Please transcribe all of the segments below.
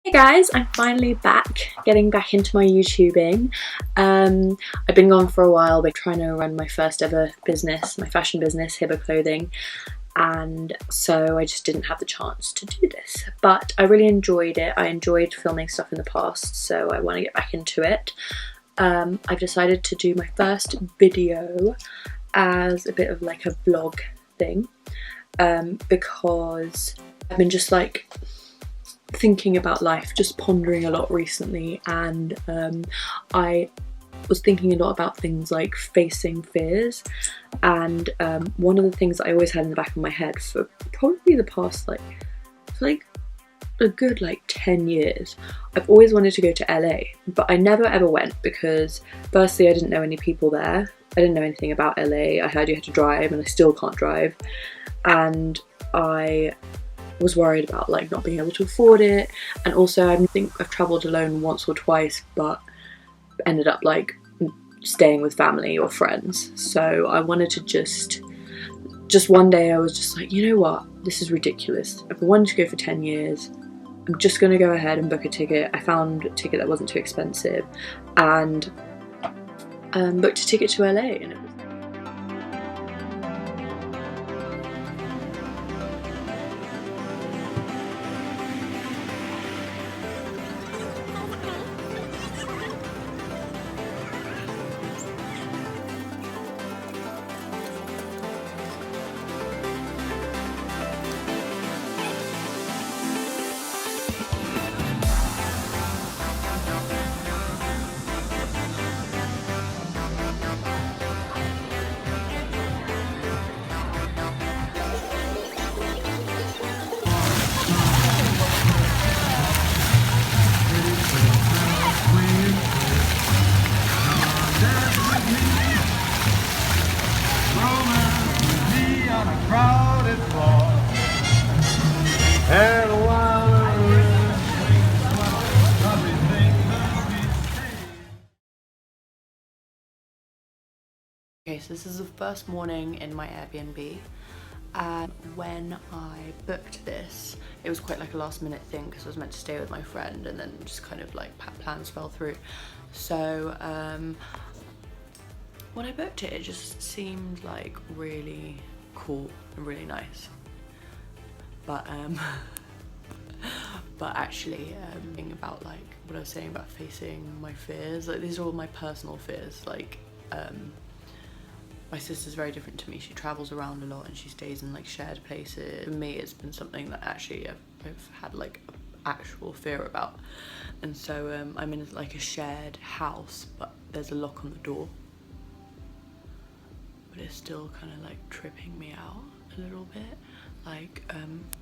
Hey guys, I'm finally back, getting back into my YouTubing. I've been gone for a while, but trying to run my first ever business, my fashion business, Hibba Clothing, and so I just didn't have the chance to do this. But I really enjoyed it. I enjoyed filming stuff in the past, so I want to get back into it. I've decided to do my first video as a bit of like a vlog thing, because I've been just like thinking about life, just pondering a lot recently, and I was thinking a lot about things like facing fears, and one of the things that I always had in the back of my head for probably the past like a good 10 years, I've always wanted to go to LA, but I never ever went because firstly I didn't know any people there, I didn't know anything about LA, I heard you had to drive and I still can't drive, and I was worried about not being able to afford it, and also I think I've travelled alone once or twice but ended up staying with family or friends. So I wanted to just one day I was just like, you know what, this is ridiculous. I've wanted to go for 10 years, I'm just gonna go ahead and book a ticket. I found a ticket that wasn't too expensive and booked a ticket to LA, and it was Okay, so this is the first morning in my Airbnb, and when I booked this, it was quite a last minute thing because I was meant to stay with my friend, and then just kind of plans fell through. So when I booked it, it just seemed really cool and really nice. But but actually, thinking about what I was saying about facing my fears, these are all my personal fears. My sister's very different to me. She travels around a lot and she stays in shared places. For me, it's been something that actually I've had an actual fear about. And so I'm in a shared house, but there's a lock on the door. But it's still kind of tripping me out a little bit.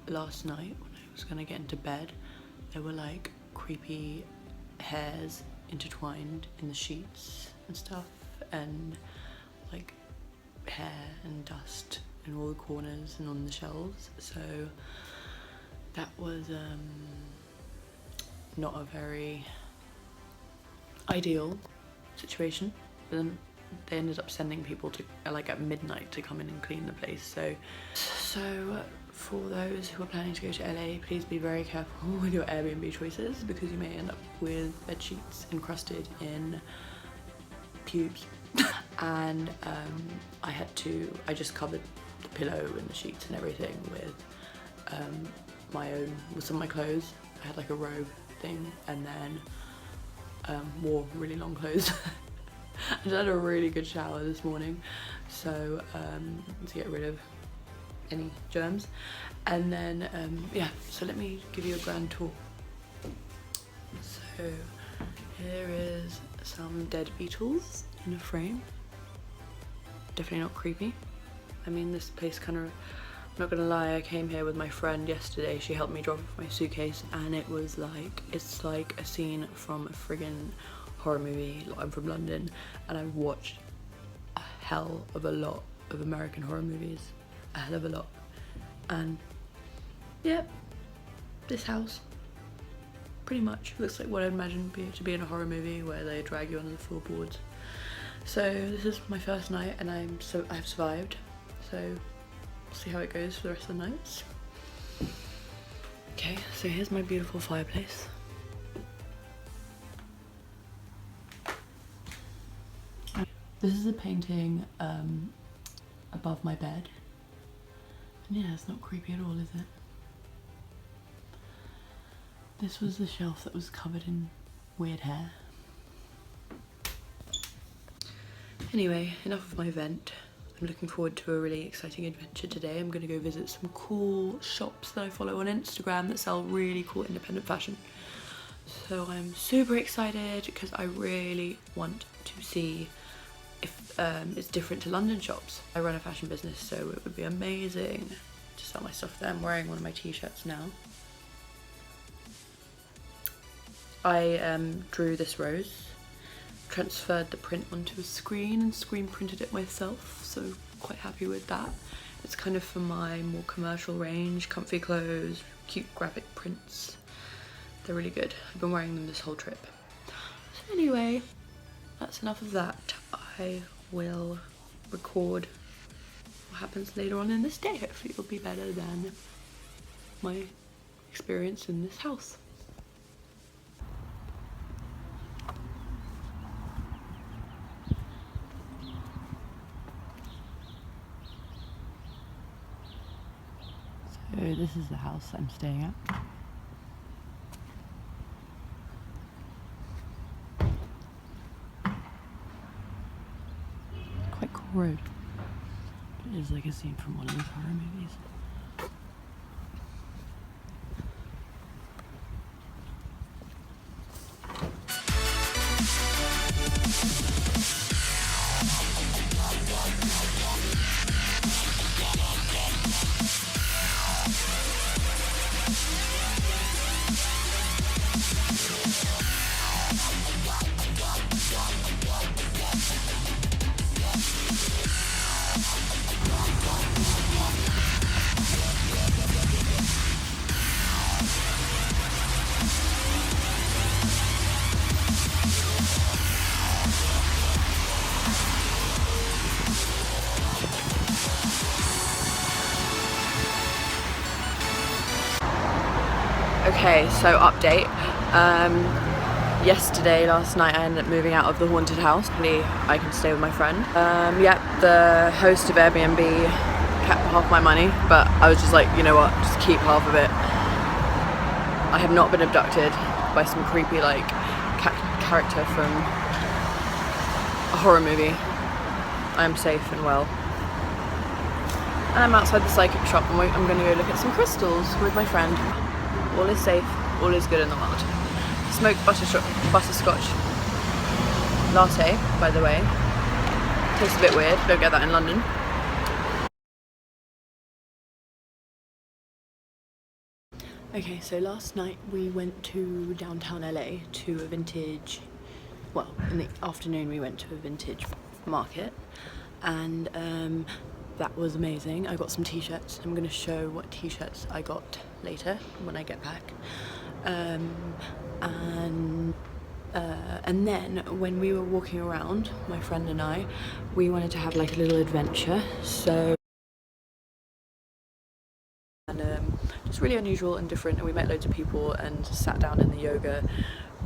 Last night when I was gonna get into bed, there were creepy hairs intertwined in the sheets and stuff, and hair and dust in all the corners and on the shelves. So that was not a very ideal situation, but then they ended up sending people to at midnight to come in and clean the place. So for those who are planning to go to LA, please be very careful with your Airbnb choices, because you may end up with bed sheets encrusted in pubes. And I just covered the pillow and the sheets and everything with some of my clothes. I had a robe thing, and then wore really long clothes. I just had a really good shower this morning, so to get rid of any germs. And then yeah, so let me give you a grand tour. So here is some dead beetles in a frame. Definitely not creepy. I mean, this place kind of, I'm not gonna lie, I came here with my friend yesterday. She helped me drop off my suitcase, and it was it's like a scene from a friggin' horror movie. I'm from London, and I've watched a hell of a lot of American horror movies. A hell of a lot. And yeah, this house pretty much looks like what I'd imagine to be in a horror movie, where they drag you under the floorboards. So this is my first night, and I've survived. So we'll see how it goes for the rest of the nights. Okay, so here's my beautiful fireplace. This is a painting above my bed. And yeah, it's not creepy at all, is it? This was the shelf that was covered in weird hair. Anyway, enough of my vent. I'm looking forward to a really exciting adventure today. I'm gonna go visit some cool shops that I follow on Instagram that sell really cool independent fashion. So I'm super excited because I really want to see if it's different to London shops. I run a fashion business, so it would be amazing to sell my stuff there. I'm wearing one of my t-shirts now. I drew this rose, transferred the print onto a screen and screen printed it myself, so quite happy with that. It's kind of for my more commercial range, comfy clothes, cute graphic prints. They're really good. I've been wearing them this whole trip. So anyway, that's enough of that. I will record what happens later on in this day. Hopefully it'll be better than my experience in this house. So this is the house I'm staying at. Quite cool road. It is like a scene from one of those horror movies. Okay, so update. Last night I ended up moving out of the haunted house. Hopefully I can stay with my friend. The host of Airbnb kept half my money, but I was just like, you know what, just keep half of it. I have not been abducted by some creepy like character from a horror movie. I am safe and well. And I'm outside the psychic shop and I'm going to go look at some crystals with my friend. All is safe, all is good in the world. Smoked butterscotch latte, by the way. Tastes a bit weird, don't get that in London. Okay, so last night we went to downtown LA to a vintage, well, in the afternoon we went to a vintage market, and that was amazing. I got some t-shirts. I'm going to show what t-shirts I got later when I get back. And then when we were walking around, my friend and I, we wanted to have like a little adventure. So just really unusual and different, and we met loads of people and sat down in the yoga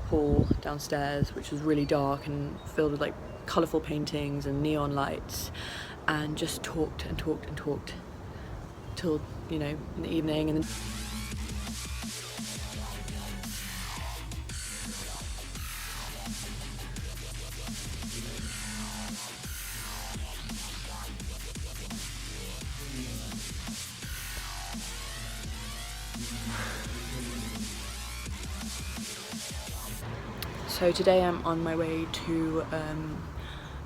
hall downstairs, which was really dark and filled with like colourful paintings and neon lights, and just talked and talked and talked till, you know, in the evening. And then so today I'm on my way to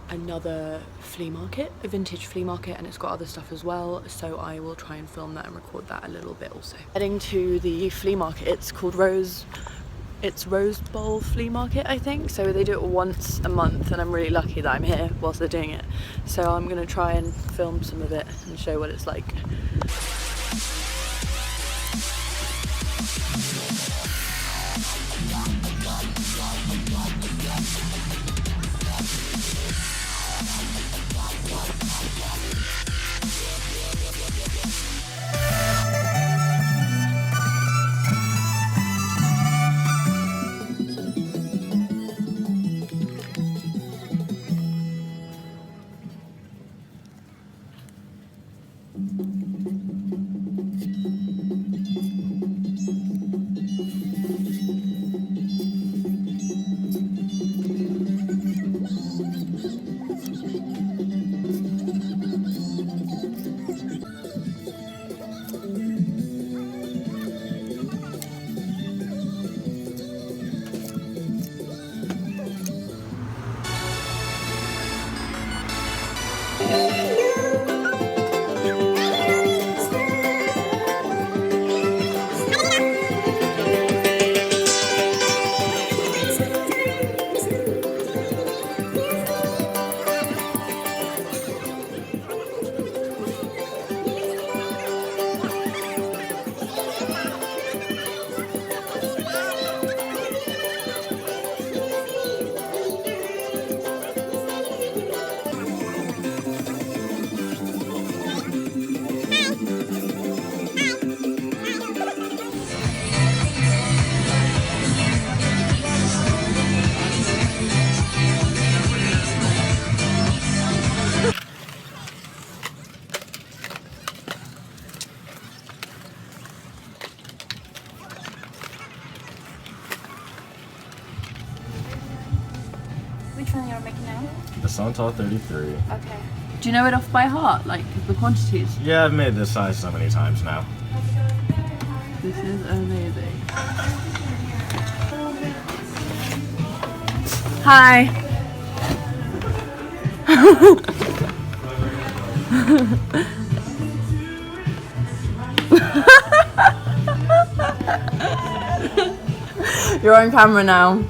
another flea market, a vintage flea market, and it's got other stuff as well, so I will try and film that and record that a little bit also. Heading to the flea market. It's called Rose Bowl Flea Market, I think, so they do it once a month, and I'm really lucky that I'm here whilst they're doing it, so I'm gonna try and film some of it and show what it's like. Which one you're making now? The Santal 33. Okay. Do you know it off by heart, like the quantities? Yeah, I've made this size so many times now. This is amazing. Hi. You're on camera now.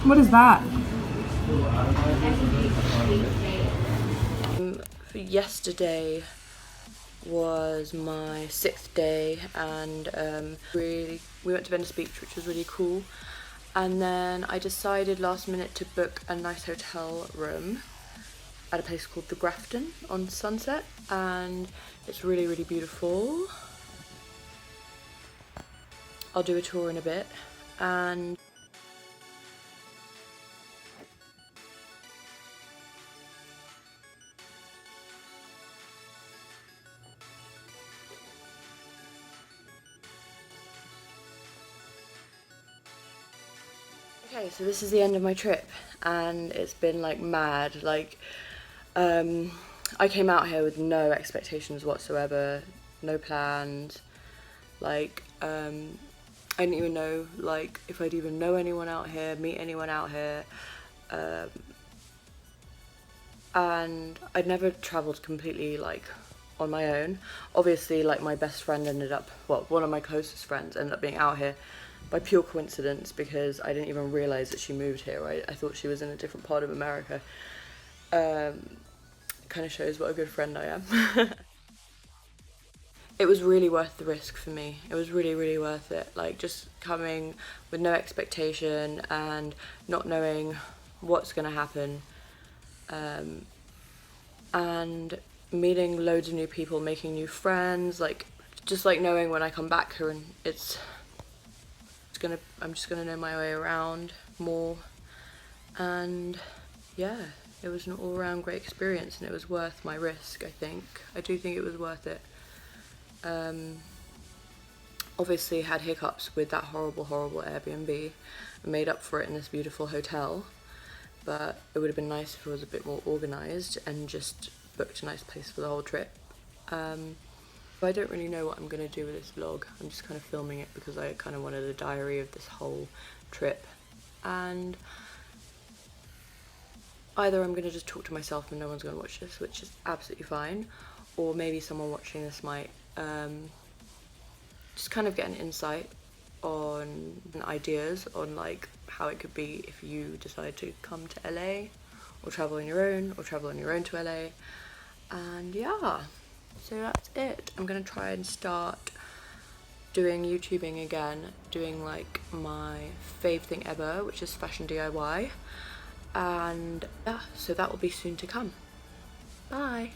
What is that? Yesterday was my 6th day, and we went to Venice Beach, which was really cool. And then I decided last minute to book a nice hotel room at a place called the Grafton on Sunset, and it's really, really beautiful. I'll do a tour in a bit. And okay, so this is the end of my trip, and it's been like mad. Like, I came out here with no expectations whatsoever, no plans. Like, I didn't even know like if I'd even know anyone out here, meet anyone out here, and I'd never travelled completely like on my own. Obviously, like my best friend ended up, well, one of my closest friends ended up being out here by pure coincidence, because I didn't even realise that she moved here. I thought she was in a different part of America. Kind of shows what a good friend I am. It was really worth the risk for me. It was really, really worth it. Like, just coming with no expectation and not knowing what's going to happen, and meeting loads of new people, making new friends, like just like knowing when I come back here and I'm just gonna know my way around more. And yeah, it was an all-around great experience, and it was worth my risk. I do think it was worth it. Obviously had hiccups with that horrible Airbnb. I made up for it in this beautiful hotel, but it would have been nice if it was a bit more organised and just booked a nice place for the whole trip. I don't really know what I'm going to do with this vlog. I'm just kind of filming it because I kind of wanted a diary of this whole trip, and either I'm going to just talk to myself and no one's going to watch this, which is absolutely fine, or maybe someone watching this might just kind of get an insight on ideas on like how it could be if you decide to come to LA, or travel on your own, or travel on your own to LA. And yeah, so that's it. I'm gonna try and start doing YouTubing again, doing like my fave thing ever, which is fashion DIY. And yeah, so that will be soon to come. Bye.